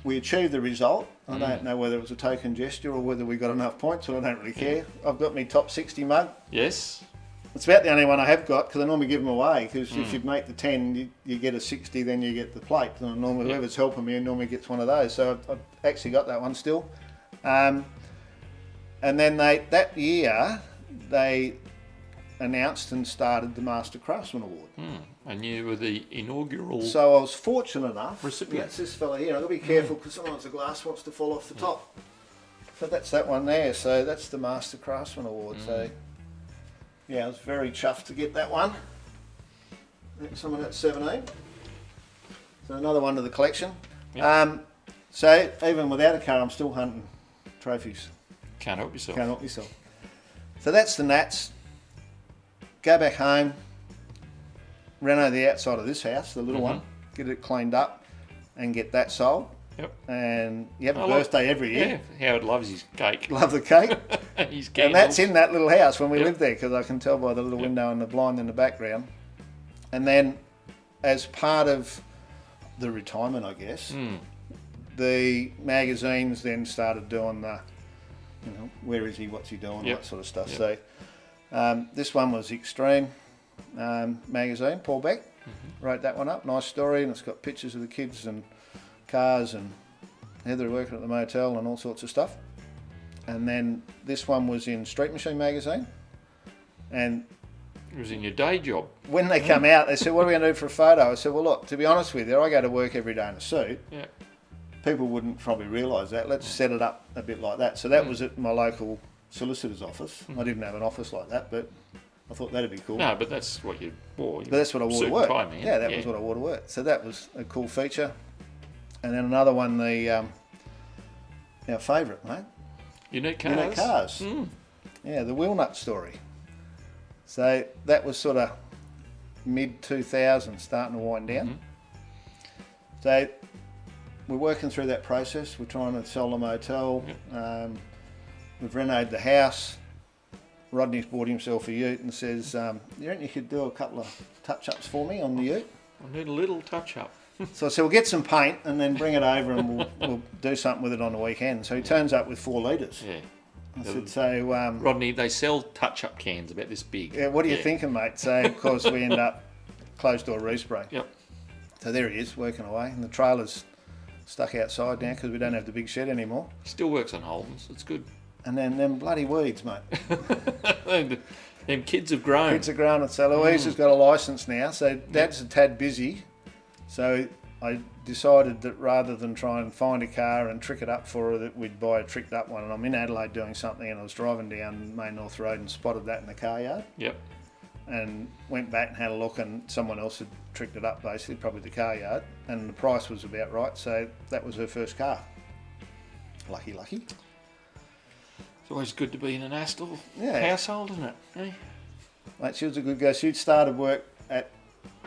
We achieved the result. I don't know whether it was a token gesture or whether we got enough points, but I don't really care. I've got my top 60 mug. Yes. It's about the only one I have got, because I normally give them away, because if you make the 10, you get a 60, then you get the plate. And normally whoever's helping me normally gets one of those. So I've actually got that one still. And then that year, they announced and started the Master Craftsman Award. And you were the inaugural... So I was fortunate enough. Recipient. That's this fella here. I've got to be careful, because sometimes the glass wants to fall off the top. So that's that one there. So that's the Master Craftsman Award. So yeah, I was very chuffed to get that one. That's someone at 17. So another one to the collection. Yep. So even without a car, I'm still hunting trophies. Can't help yourself. Can't help myself. So that's the Nats. Go back home. Reno the outside of this house, the little one. Get it cleaned up and get that sold. Yep. And you have a birthday every year. Yeah, Howard loves his cake. Love the cake. His And candles. that's in that little house when we lived there, because I can tell by the little window and the blind in the background. And then as part of the retirement, I guess, the magazines then started doing the, where is he, what's he doing, that sort of stuff. So this one was Extreme magazine, Paul Beck wrote that one up, nice story, and it's got pictures of the kids and cars and Heather working at the motel and all sorts of stuff. And then this one was in Street Machine magazine, and It was in your day job. when they come out, they said, what are we going to do for a photo? I said, well, look, to be honest with you, I go to work every day in a suit. Yeah. People wouldn't probably realise that. Let's set it up a bit like that. So that was at my local solicitor's office. I didn't have an office like that, but I thought that'd be cool. No, but that's what you wore. But that's what I wore to work. That was what I wore to work. So that was a cool feature. And then another one, our favourite, mate. Unique cars. Unique cars. Yeah, the wheel nut story. So that was sort of mid-2000s, starting to wind down. So we're working through that process. We're trying to sell the motel. We've renovated the house. Rodney's bought himself a ute and says, you reckon you could do a couple of touch-ups for me on the ute? I need a little touch-up. So I said, we'll get some paint and then bring it over and we'll do something with it on the weekend. So he turns up with 4 litres. Yeah. I said, so... Rodney, they sell touch-up cans about this big. Yeah, what are you thinking, mate? So, of course, we end up closed-door respray. Yep. So there he is, working away. And the trailer's stuck outside now because we don't have the big shed anymore. Still works on Holdens. It's good. And then them bloody weeds, mate. Them kids have grown. Kids have grown. And so Louise has got a licence now. So Dad's a tad busy. So I decided that rather than try and find a car and trick it up for her, that we'd buy a tricked up one. And I'm in Adelaide doing something and I was driving down Main North Road and spotted that in the car yard. Yep. And went back and had a look and someone else had tricked it up basically, probably the car yard. And the price was about right. So that was her first car. Lucky. It's always good to be in an Astill household, isn't it? Eh? Mate, she was a good girl. She'd started work at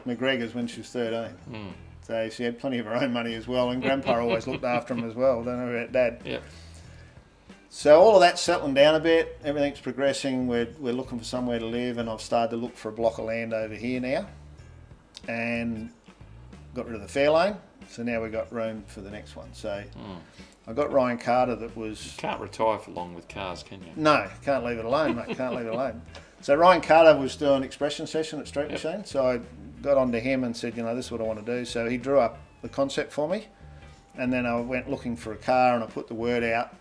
McGregor's when she was 13. So she had plenty of her own money as well, and Grandpa always looked after him as well. Don't know about Dad. Yeah. So all of that's settling down a bit. Everything's progressing. We're looking for somewhere to live, and I've started to look for a block of land over here now, and got rid of the Fairlane. So now we've got room for the next one. So I got Ryan Carter that was... You can't retire for long with cars, can you? No, can't leave it alone, mate. Can't leave it alone. So Ryan Carter was doing an expression session at Street Machine. So I got onto him and said, this is what I want to do. So he drew up the concept for me. And then I went looking for a car and I put the word out.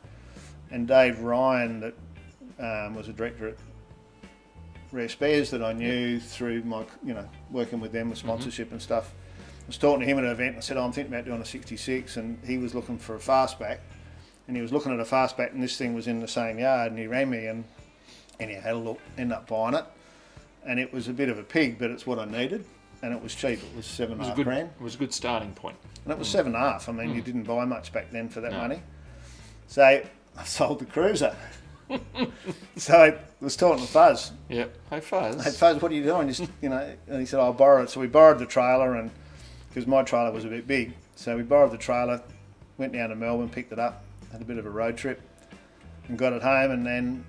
And Dave Ryan, that was a director at Rare Spares that I knew through my, working with them with sponsorship and stuff. I was talking to him at an event and I said, I'm thinking about doing a 66, and he was looking for a fastback, and he was looking at a fastback and this thing was in the same yard, and he rang me and he had a look, ended up buying it, and it was a bit of a pig, but it's what I needed, and it was cheap. It was $7.5 grand. It was a good starting point. And it was $7.5. I mean, you didn't buy much back then for that money. So I sold the Cruiser. So I was talking to Fuzz. Yep. Hey Fuzz. Hey Fuzz, what are you doing? Just, and he said, I'll borrow it. So we borrowed the trailer, and because my trailer was a bit big. So we borrowed the trailer, went down to Melbourne, picked it up, had a bit of a road trip, and got it home, and then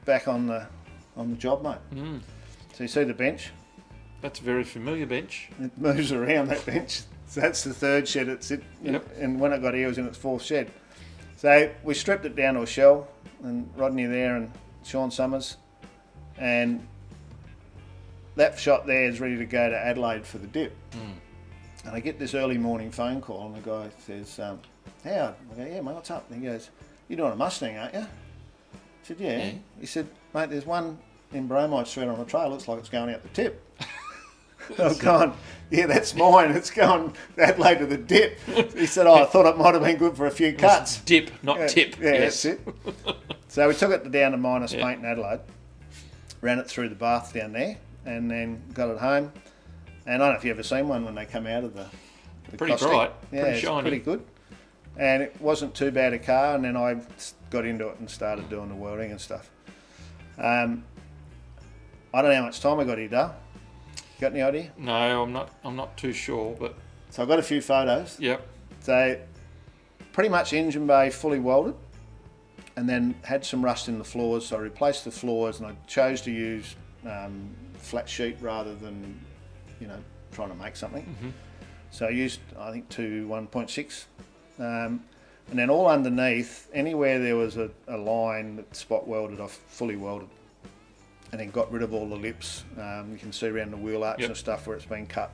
back on the job, mate. So you see the bench? That's a very familiar bench. It moves around, that bench. So that's the third shed it's in. Yep. And when it got here, it was in its fourth shed. So we stripped it down to a shell, and Rodney there and Sean Summers, and that shot there is ready to go to Adelaide for the dip. And I get this early morning phone call, and the guy says, Howard? I go, yeah, mate, what's up? And he goes, you're doing a Mustang, aren't you? I said, yeah. He said, mate, there's one in bromide thread on the trail, looks like it's going out the tip. I've gone, yeah, that's mine, it's going Adelaide to the dip. He said, I thought it might have been good for a few cuts. Dip, not tip. Yeah, yes. That's it. So we took it down to minus paint in Adelaide, ran it through the bath down there, and then got it home. And I don't know if you've ever seen one when they come out of the pretty caustic. bright, Yeah, pretty it's shiny. pretty good. And it wasn't too bad a car, and then I got into it and started doing the welding and stuff. I don't know how much time I got here, Dale. Got any idea? No, I'm not too sure, but... So I got a few photos. Yep. So pretty much engine bay fully welded, and then had some rust in the floors, so I replaced the floors, and I chose to use flat sheet rather than trying to make something. So I used, I think, 1.6, and then all underneath, anywhere there was a line that spot welded, I fully welded, and then got rid of all the lips. You can see around the wheel arch and stuff where it's been cut.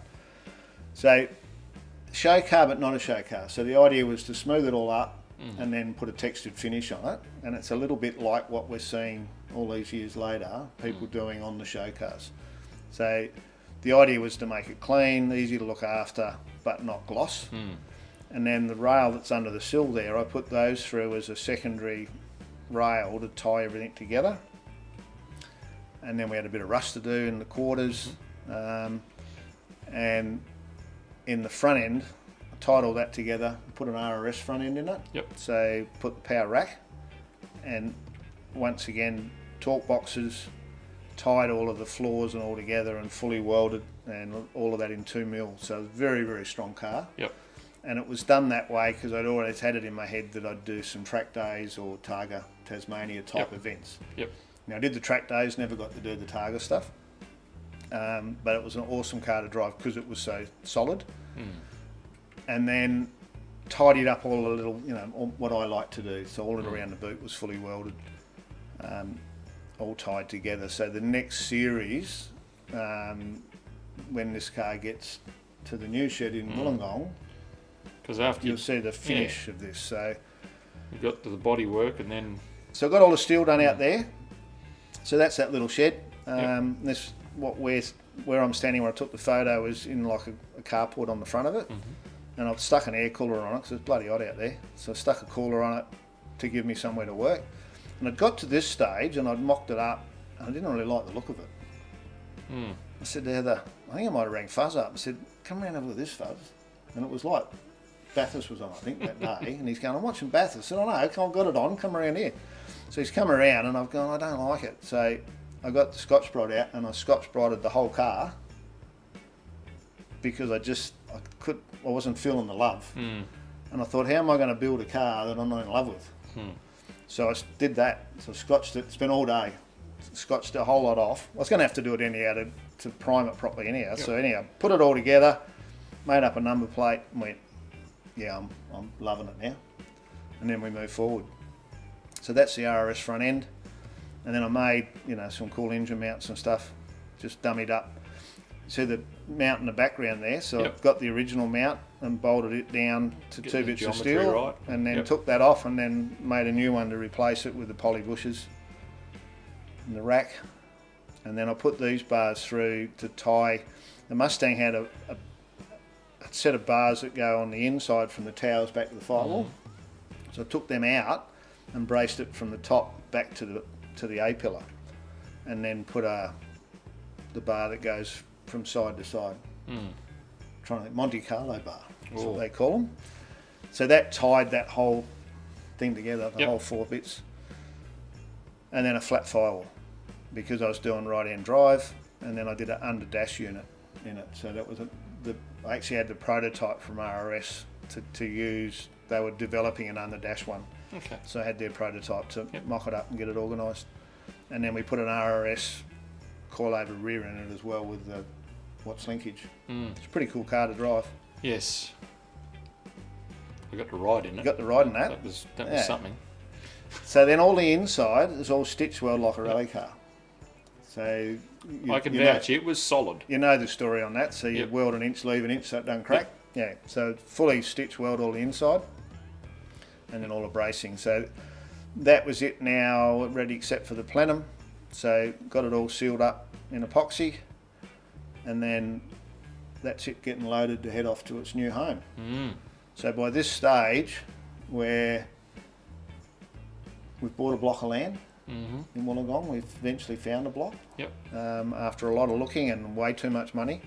So show car, but not a show car. So the idea was to smooth it all up and then put a textured finish on it, and it's a little bit like what we're seeing all these years later, people doing on the show cars. So the idea was to make it clean, easy to look after, but not gloss. And then the rail that's under the sill there, I put those through as a secondary rail to tie everything together. and then we had a bit of rust to do in the quarters, and in the front end, I tied all that together, put an RRS front end in it. Yep. So put the power rack, and once again, torque boxes, tied all of the floors and all together and fully welded, and all of that in 2 mil. So very, very strong car. Yep. And it was done that way because I'd always had it in my head that I'd do some track days or Targa, Tasmania type events. Yep. Now I did the track days, never got to do the Targa stuff, but it was an awesome car to drive because it was so solid. And then tidied up all the little, all what I like to do. So all around the boot was fully welded, all tied together. So the next series, when this car gets to the new shed in Wollongong, because after you'll see the finish of this. So you got to the body work, and then I got all the steel done out there. So that's that little shed. This where I'm standing, where I took the photo, is in like a carport on the front of it, and I've stuck an air cooler on it because it's bloody hot out there. So I stuck a cooler on it to give me somewhere to work. And I'd got to this stage and I'd mocked it up, and I didn't really like the look of it. I said to Heather, I think I might have rang Fuzz up. I said, come around and have a look at this, Fuzz. And it was like Bathurst was on, I think, that day. And he's going, I'm watching Bathurst. I said, I know, I've got it on, come around here. So he's come around and I've gone, I don't like it. So I got the Scotch Brite out and I Scotch Brited the whole car because I wasn't feeling the love. And I thought, how am I going to build a car that I'm not in love with? So I did that. So I scotched it, spent all day, scotched a whole lot off. I was going to have to do it anyhow to prime it properly anyhow. So anyhow, put it all together, made up a number plate and went, yeah, I'm loving it now. And then we moved forward. So that's the RRS front end. And then I made, some cool engine mounts and stuff, just dummied up. See the mount in the background there? So I've got the original mount and bolted it down to 2 bits of steel, right. and then took that off and then made a new one to replace it with the poly bushes and the rack. And then I put these bars through to tie. The Mustang had a set of bars that go on the inside from the towers back to the firewall. So I took them out and braced it from the top back to the A-pillar, and then put the bar that goes from side to side. Trying to think, Monte Carlo bar, that's what they call them. So that tied that whole thing together, the whole 4 bits. And then a flat firewall, because I was doing right-hand drive, and then I did an under dash unit in it. So that was I actually had the prototype from RRS to use. They were developing an under dash one. Okay. So I had their prototype to mock it up and get it organised. And then we put an RRS coilover rear in it as well with the Watts linkage. It's a pretty cool car to drive. Yes. We got the ride in it. You got the ride in that. That was something. So then all the inside is all stitch weld like a rally car. So I can vouch it was solid. You know the story on that. So you weld an inch, leave an inch so it doesn't crack. Yeah. So fully stitch weld all the inside, and then all the bracing. So that was it now, ready except for the plenum. So got it all sealed up in epoxy, and then that's it getting loaded to head off to its new home. So by this stage, we've bought a block of land in Wollongong. We've eventually found a block after a lot of looking and way too much money.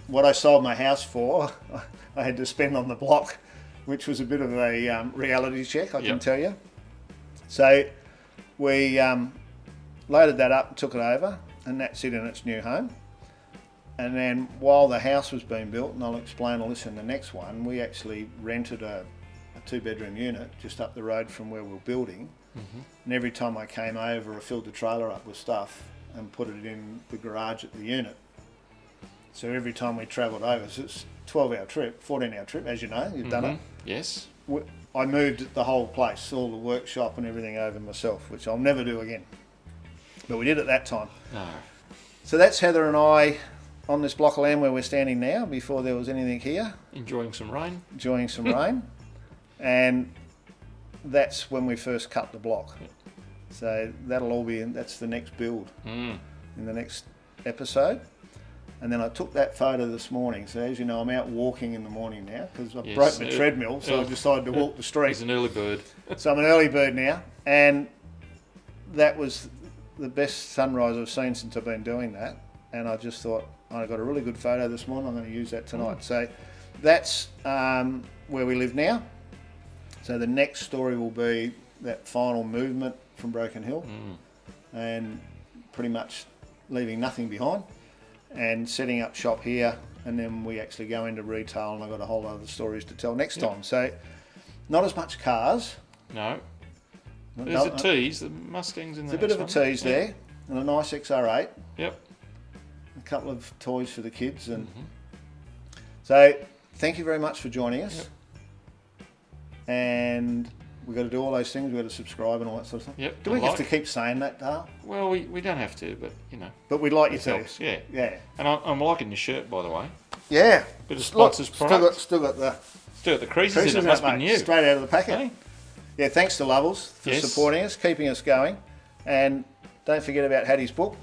What I sold my house for, I had to spend on the block, which was a bit of a reality check, I can tell you. So we loaded that up and took it over, and that's it in its new home. And then while the house was being built, and I'll explain all this in the next one, we actually rented a 2-bedroom unit just up the road from where we were building. And every time I came over, I filled the trailer up with stuff and put it in the garage at the unit. So every time we travelled over, so it's a 12-hour trip, 14-hour trip, as you know, you've done it. Yes. I moved the whole place, all the workshop and everything over myself, which I'll never do again. But we did at that time. No. So that's Heather and I on this block of land where we're standing now, before there was anything here. Enjoying some rain. Enjoying some rain. And that's when we first cut the block. So that'll all be that's the next build in the next episode. And then I took that photo this morning. So as you know, I'm out walking in the morning now because I broke my treadmill, so I decided to walk the street. He's an early bird. So I'm an early bird now. And that was the best sunrise I've seen since I've been doing that. And I just thought, I got a really good photo this morning. I'm going to use that tonight. So that's where we live now. So the next story will be that final movement from Broken Hill, and pretty much leaving nothing behind, and setting up shop here. And then we actually go into retail, and I've got a whole lot of stories to tell next time. So not as much cars. No. There's a tease. The Mustang's in there. There's a bit of a tease there, and a nice XR8. Yep. A couple of toys for the kids, and so thank you very much for joining us. Yep. And we've got to do all those things. We've got to subscribe and all that sort of stuff. Yep. Do we have to keep saying that, Dale? Well, we don't have to, but But we'd like you to. Helps. Yeah. Yeah. And I'm liking your shirt, by the way. Yeah. Bit of sponsors product. Still got the creases in it. Must be new. Straight out of the packet. Hey? Yeah. Thanks to Lovels for supporting us, keeping us going, and don't forget about Hattie's book.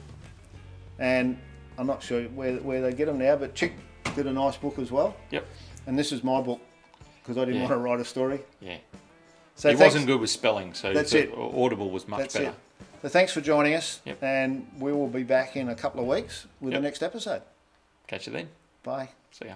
And I'm not sure where they get them now, but Chick did a nice book as well. Yep. And this is my book because I didn't want to write a story. Yeah. So he wasn't good with spelling, so that's it. Audible was much better. It. So thanks for joining us, Yep. and we will be back in a couple of weeks with the next episode. Catch you then. Bye. See ya.